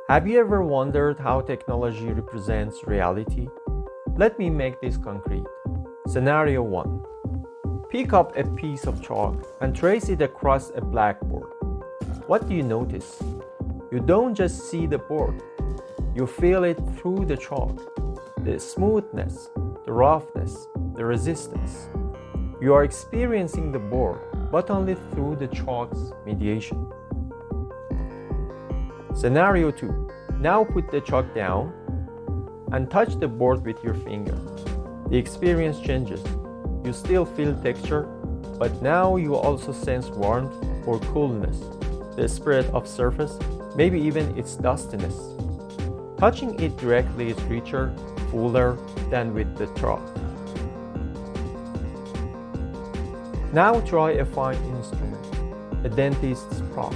Have you ever wondered how technology represents reality? Let me make this concrete. Scenario 1. Pick up a piece of chalk and trace it across a blackboard. What do you notice? You don't just see the board, you feel it through the chalk. The smoothness, the roughness, the resistance. You are experiencing the board, but only through the chalk's mediation. Scenario 2. Now put the chalk down and touch the board with your finger. The experience changes. You still feel texture, but now you also sense warmth or coolness, the spread of surface, maybe even its dustiness. Touching it directly is richer, fuller than with the chalk. Now try a fine instrument, a dentist's prop.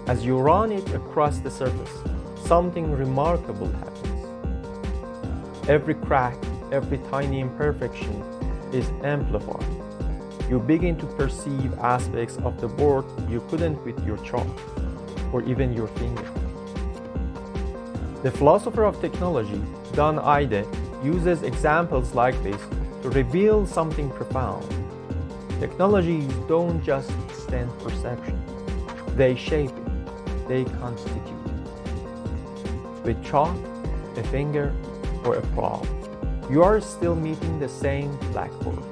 As you run it across the surface, something remarkable happens. Every crack, every tiny imperfection is amplified. You begin to perceive aspects of the board you couldn't with your chalk or even your finger. The philosopher of technology, Don Ide, uses examples like this to reveal something profound. Technologies don't just extend perception, they shape it. They constitute it. With chalk, a finger, or a prop, you are still meeting the same blackboard.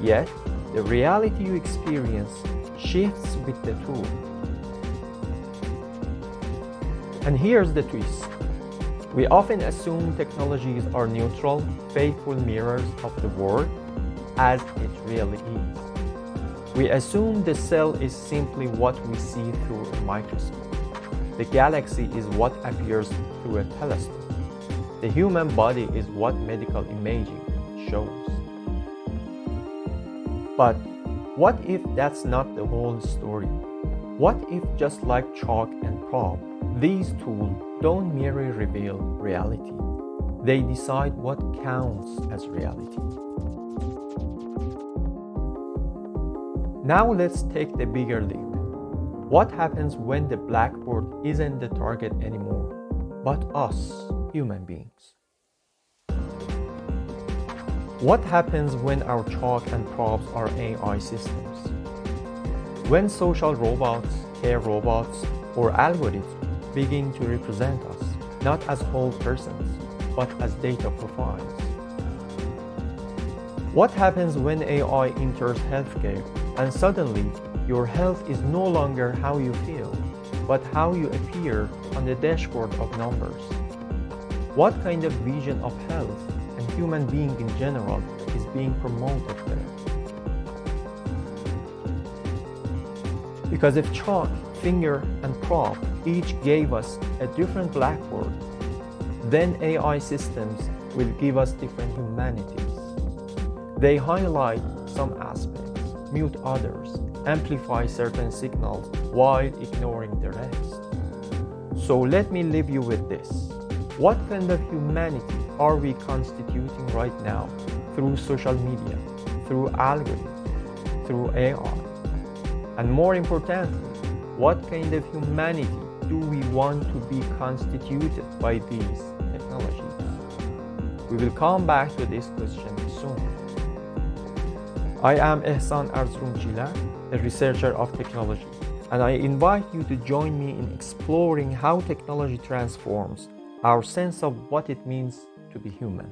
Yet, the reality you experience shifts with the tool. And here's the twist. We often assume technologies are neutral, faithful mirrors of the world as it really is. We assume the cell is simply what we see through a microscope. The galaxy is what appears through a telescope. The human body is what medical imaging shows. But what if that's not the whole story? What if, just like chalk and prop, these tools don't merely reveal reality, they decide what counts as reality? Now let's take the bigger leap. What happens when the blackboard isn't the target anymore, but us, human beings? What happens when our chalk and props are AI systems? When social robots, care robots, or algorithms begin to represent us, not as whole persons, but as data profiles? What happens when AI enters healthcare and suddenly your health is no longer how you feel, but how you appear on the dashboard of numbers? What kind of vision of health and human being in general is being promoted there? Because if chalk, finger, and prop each gave us a different blackboard, then AI systems will give us different humanities. They highlight some aspects, mute others, amplify certain signals while ignoring the rest. So let me leave you with this. What kind of humanity are we constituting right now through social media, through algorithms, through AI? And more importantly, what kind of humanity do we want to be constituted by these technologies? We will come back to this question soon. I am Ehsan Erzurumciler, a researcher of technology, and I invite you to join me in exploring how technology transforms our sense of what it means to be human.